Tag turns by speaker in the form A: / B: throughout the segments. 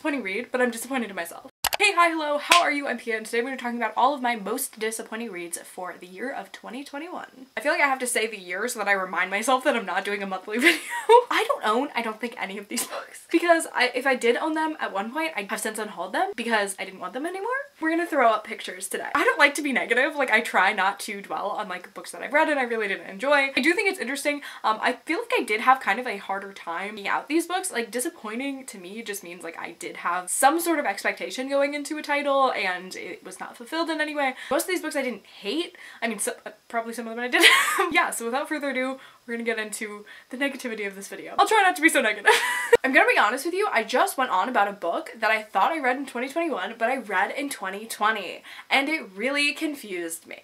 A: disappointing read, but I'm disappointed in myself. Hey, hi, hello, how are you? I'm Pia, and today we're talking about all of my most disappointing reads for the year of 2021. I feel like I have to say the year so that I remind myself that I'm not doing a monthly video. I don't think any of these books, because if I did own them at one point, I have since unhauled them because I didn't want them anymore. We're gonna throw up pictures today. I don't like to be negative, like I try not to dwell on like books that I've read and I really didn't enjoy. I do think it's interesting. I feel like I did have kind of a harder time being out these books. Like disappointing to me just means like I did have some sort of expectation going into a title and it was not fulfilled in any way. Most of these books I didn't hate. I mean, probably some of them I did. Yeah, so without further ado, we're gonna get into the negativity of this video. I'll try not to be so negative. I'm gonna be honest with you, I just went on about a book that I thought I read in 2021, but I read in 2020, and it really confused me.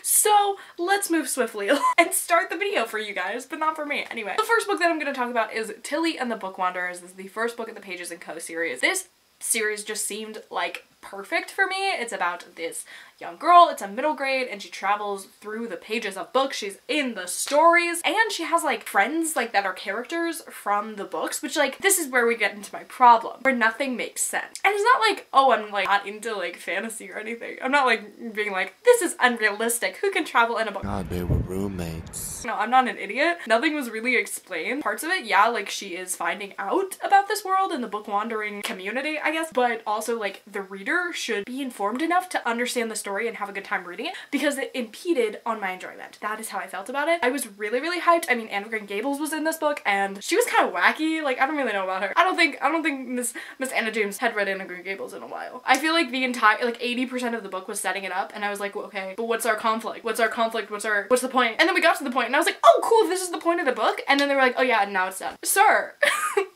A: So let's move swiftly and start the video for you guys, but not for me. Anyway, the first book that I'm gonna talk about is Tilly and the Book Wanderers. This is the first book in the Pages & Co series. This series just seemed like perfect for me. It's about this young girl, it's a middle grade, and she travels through the pages of books. She's in the stories, and she has like friends like that are characters from the books, which like this is where we get into my problem, where nothing makes sense. And it's not like, oh, I'm like not into like fantasy or anything. I'm not like being like, this is unrealistic, who can travel in a book?
B: God, they were roommates.
A: No, I'm not an idiot. Nothing was really explained. Parts of it, yeah, like she is finding out about this world and the book wandering community, I guess, but also like the reader should be informed enough to understand the story and have a good time reading it, because it impeded on my enjoyment. That is how I felt about it. I was really, really hyped. I mean, Anne of Green Gables was in this book and she was kind of wacky. Like, I don't really know about her. I don't think Miss Anna James had read Anne of Green Gables in a while. I feel like the entire, like 80% of the book was setting it up, and I was like, well, okay, but what's our conflict? What's our conflict? What's the point? And then we got to the point and I was like, oh cool, this is the point of the book. And then they were like, oh yeah, and now it's done. Sir,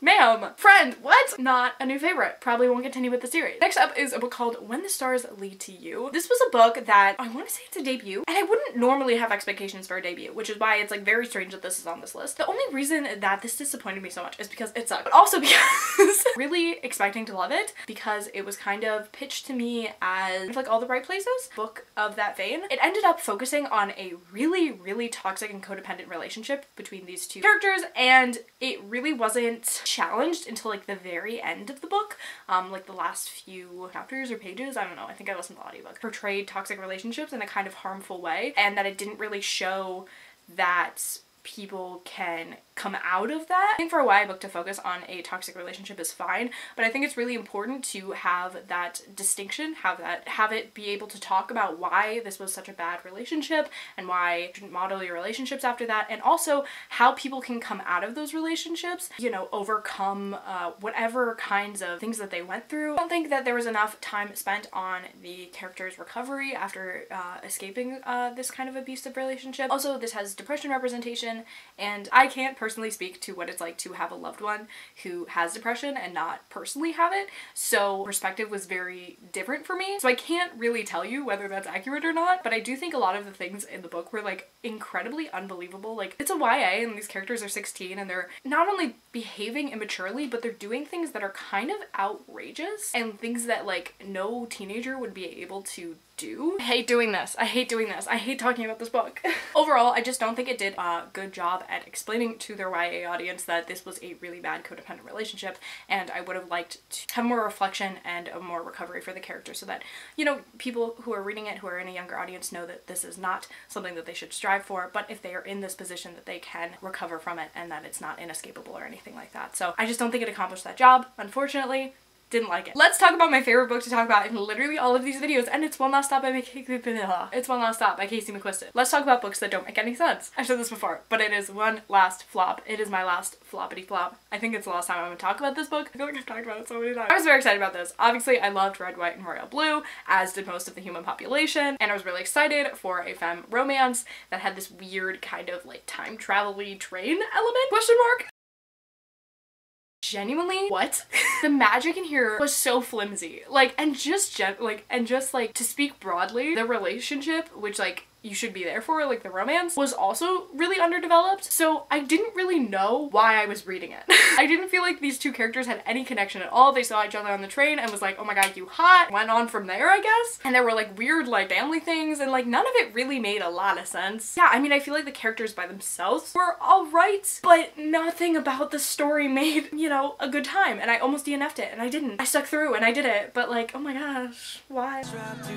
A: ma'am, friend, what? Not a new favorite. Probably won't continue with the series. Next up is a book called When the Stars Lead to You. This was a book that I want to say it's a debut, and I wouldn't normally have expectations for a debut, which is why it's like very strange that this is on this list. The only reason that this disappointed me so much is because it sucked, but also because really expecting to love it, because it was kind of pitched to me as like All the Right Places book of that vein. It ended up focusing on a really, really toxic and codependent relationship between these two characters, and it really wasn't challenged until like the very end of the book. Like the last few chapters or pages, I don't know, I think I listened to the audiobook, portrayed toxic relationships in a kind of harmful way, and that it didn't really show that people can come out of that. I think for a YA book to focus on a toxic relationship is fine, but I think it's really important to have that distinction, have it be able to talk about why this was such a bad relationship and why you shouldn't model your relationships after that, and also how people can come out of those relationships, you know, overcome whatever kinds of things that they went through. I don't think that there was enough time spent on the character's recovery after escaping this kind of abusive relationship. Also, this has depression representation, and I can't personally speak to what it's like to have a loved one who has depression and not personally have it, so perspective was very different for me. So I can't really tell you whether that's accurate or not, but I do think a lot of the things in the book were like incredibly unbelievable. Like, it's a YA and these characters are 16 and they're not only behaving immaturely, but they're doing things that are kind of outrageous and things that like no teenager would be able to do. I hate doing this. I hate doing this. I hate talking about this book. Overall, I just don't think it did a good job at explaining to their YA audience that this was a really bad codependent relationship, and I would have liked to have more reflection and a more recovery for the character so that, you know, people who are reading it, who are in a younger audience, know that this is not something that they should strive for, but if they are in this position that they can recover from it and that it's not inescapable or anything like that. So I just don't think it accomplished that job, unfortunately. Didn't like it. Let's talk about my favorite book to talk about in literally all of these videos, and it's One Last Stop by Casey McQuiston. Let's talk about books that don't make any sense. I've said this before, but it is one last flop. It is my last floppity flop. I think it's the last time I'm gonna talk about this book. I feel like I've talked about it so many times. I was very excited about this. Obviously, I loved Red, White, and Royal Blue, as did most of the human population, and I was really excited for a femme romance that had this weird kind of like time travel-y train element, question mark? Genuinely, what? The magic in here was so flimsy. Like, and just to speak broadly, the relationship, which like you should be there for, like the romance, was also really underdeveloped. So I didn't really know why I was reading it. I didn't feel like these two characters had any connection at all. They saw each other on the train and was like, oh my god, you hot. Went on from there, I guess. And there were like weird like family things and like none of it really made a lot of sense. Yeah, I mean, I feel like the characters by themselves were alright, but nothing about the story made, you know, a good time. And I almost DNF'd it and I didn't. I stuck through and I did it, but like, oh my gosh, why?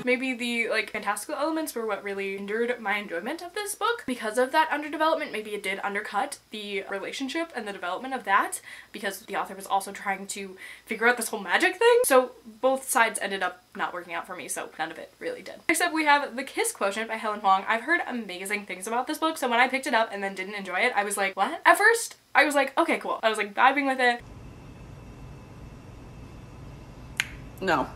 A: Maybe the like fantastical elements were what really hindered my enjoyment of this book. Because of that underdevelopment, maybe it did undercut the relationship and the development of that, because the author was also trying to figure out this whole magic thing. So both sides ended up not working out for me, so none of it really did. Next up we have The Kiss Quotient by Helen Huang. I've heard amazing things about this book, so when I picked it up and then didn't enjoy it, I was like, what? At first, I was like, okay, cool. I was like vibing with it.
C: No.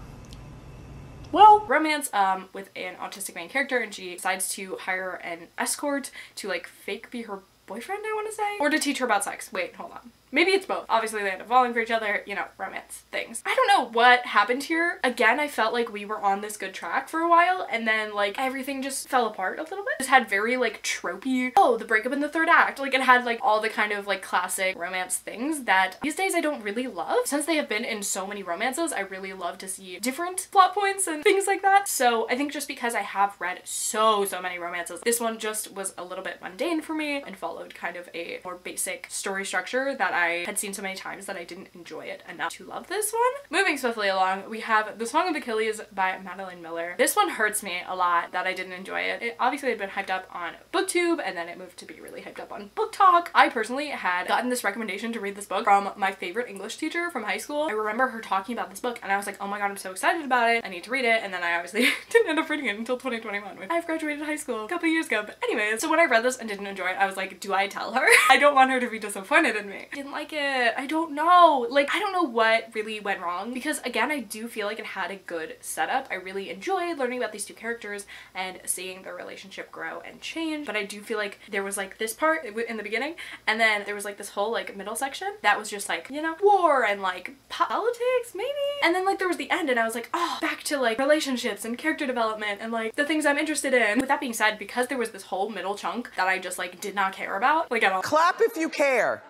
C: Well,
A: romance with an autistic main character, and she decides to hire an escort to like fake be her boyfriend, I want to say, or to teach her about sex. Wait, hold on. Maybe it's both. Obviously they end up falling for each other, you know, romance things. I don't know what happened here. Again, I felt like we were on this good track for a while and then like everything just fell apart a little bit. It had very like tropey, oh, the breakup in the third act. Like it had like all the kind of like classic romance things that these days I don't really love. Since they have been in so many romances, I really love to see different plot points and things like that. So I think just because I have read so many romances, this one just was a little bit mundane for me and followed kind of a more basic story structure that I had seen so many times that I didn't enjoy it enough to love this one. Moving swiftly along, we have The Song of Achilles by Madeline Miller. This one hurts me a lot that I didn't enjoy it. It obviously had been hyped up on BookTube and then it moved to be really hyped up on Book Talk. I personally had gotten this recommendation to read this book from my favorite English teacher from high school. I remember her talking about this book and I was like, oh my god, I'm so excited about it. I need to read it. And then I obviously didn't end up reading it until 2021 when I've graduated high school a couple of years ago. But anyways, so when I read this and didn't enjoy it, I was like, do I tell her? I don't want her to be disappointed in me. I didn't like it. I don't know. Like, I don't know what really went wrong because again, I do feel like it had a good setup. I really enjoyed learning about these two characters and seeing their relationship grow and change. But I do feel like there was like this part in the beginning and then there was like this whole like middle section that was just like, you know, war and like politics maybe. And then like there was the end and I was like, oh, back to like relationships and character development and like the things I'm interested in. With that being said, because there was this whole middle chunk that I just like did not care about, like at all.
C: Clap if you care.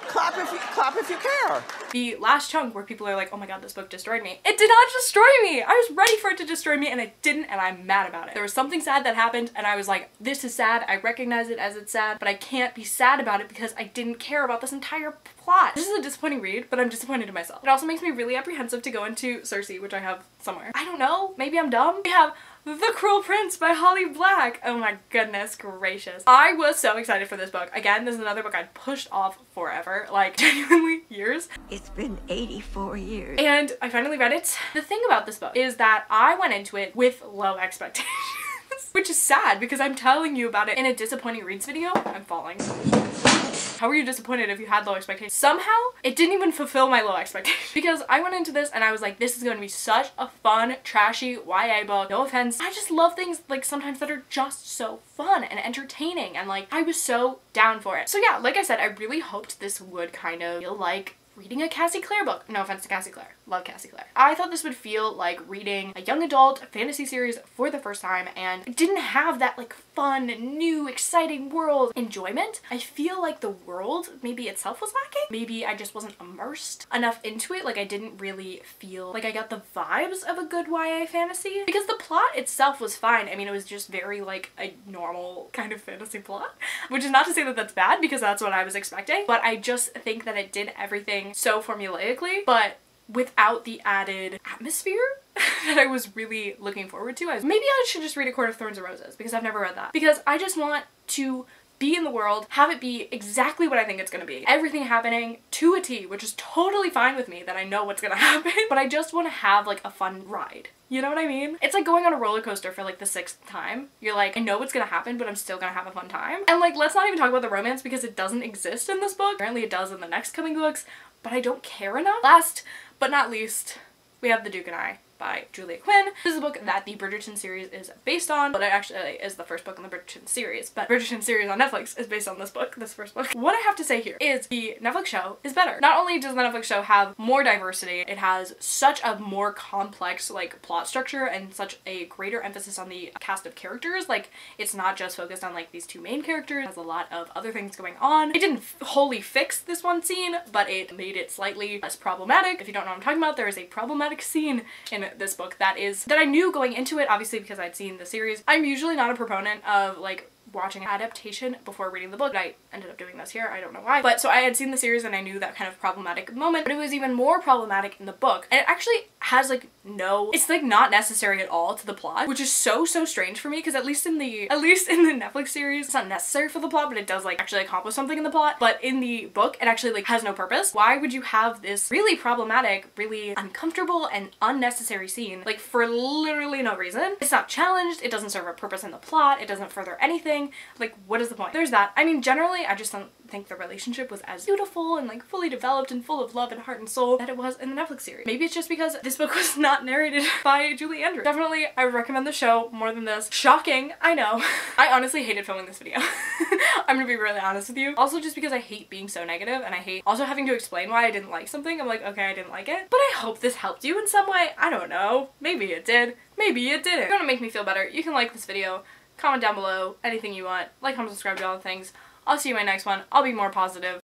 C: Clap if you care.
A: The last chunk where people are like, oh my god, this book destroyed me. It did not destroy me. I was ready for it to destroy me and it didn't, and I'm mad about it. There was something sad that happened and I was like, this is sad. I recognize it as it's sad, but I can't be sad about it because I didn't care about this entire plot. This is a disappointing read, but I'm disappointed in myself. It also makes me really apprehensive to go into Circe, which I have somewhere. I don't know. Maybe I'm dumb. We have The Cruel Prince by Holly Black. Oh my goodness gracious. I was so excited for this book. Again, this is another book I'd pushed off forever, like genuinely years.
D: It's been 84 years.
A: And I finally read it. The thing about this book is that I went into it with low expectations. Which is sad because I'm telling you about it in a disappointing reads video. I'm falling. How were you disappointed if you had low expectations? Somehow, it didn't even fulfill my low expectations. Because I went into this and I was like, this is going to be such a fun, trashy YA book. No offense. I just love things like sometimes that are just so fun and entertaining. And like, I was so down for it. So yeah, like I said, I really hoped this would kind of feel like reading a Cassie Clare book. No offense to Cassie Clare. Love Cassie Clare. I thought this would feel like reading a young adult fantasy series for the first time, and it didn't have that like fun, new, exciting world enjoyment. I feel like the world maybe itself was lacking. Maybe I just wasn't immersed enough into it. Like I didn't really feel like I got the vibes of a good YA fantasy, because the plot itself was fine. I mean, it was just very like a normal kind of fantasy plot, which is not to say that that's bad because that's what I was expecting, but I just think that it did everything so formulaically, but without the added atmosphere that I was really looking forward to. Maybe I should just read A Court of Thorns and Roses because I've never read that. Because I just want to be in the world, have it be exactly what I think it's gonna be. Everything happening to a T, which is totally fine with me that I know what's gonna happen, but I just want to have like a fun ride. You know what I mean? It's like going on a roller coaster for like the 6th time. You're like, I know what's gonna happen, but I'm still gonna have a fun time. And like, let's not even talk about the romance because it doesn't exist in this book. Apparently it does in the next coming books, but I don't care enough. Last but not least, we have The Duke and I by Julia Quinn. This is a book that the Bridgerton series is based on, but it actually is the first book in the Bridgerton series. But Bridgerton series on Netflix is based on this book, this first book. What I have to say here is the Netflix show is better. Not only does the Netflix show have more diversity, it has such a more complex like plot structure and such a greater emphasis on the cast of characters. Like, it's not just focused on like these two main characters, it has a lot of other things going on. It didn't wholly fix this one scene, but it made it slightly less problematic. If you don't know what I'm talking about, there is a problematic scene in this book that I knew going into it, obviously because I'd seen the series. I'm usually not a proponent of like watching adaptation before reading the book. I ended up doing this here, I don't know why. But so I had seen the series and I knew that kind of problematic moment, but it was even more problematic in the book. And it actually has like it's like not necessary at all to the plot, which is so strange for me, because at least in the Netflix series, it's not necessary for the plot, but it does like actually accomplish something in the plot. But in the book, it actually like has no purpose. Why would you have this really problematic, really uncomfortable and unnecessary scene like for literally no reason? It's not challenged, it doesn't serve a purpose in the plot, it doesn't further anything. Like, what is the point? There's that. I mean, generally, I just don't think the relationship was as beautiful and like fully developed and full of love and heart and soul that it was in the Netflix series. Maybe it's just because this book was not narrated by Julie Andrews. Definitely, I would recommend the show more than this. Shocking, I know. I honestly hated filming this video. I'm gonna be really honest with you. Also, just because I hate being so negative and I hate also having to explain why I didn't like something. I'm like, okay, I didn't like it, but I hope this helped you in some way. I don't know. Maybe it did. Maybe it didn't. If you want to make me feel better, you can like this video, comment down below anything you want, like, comment, subscribe, do all the things. I'll see you in my next one. I'll be more positive.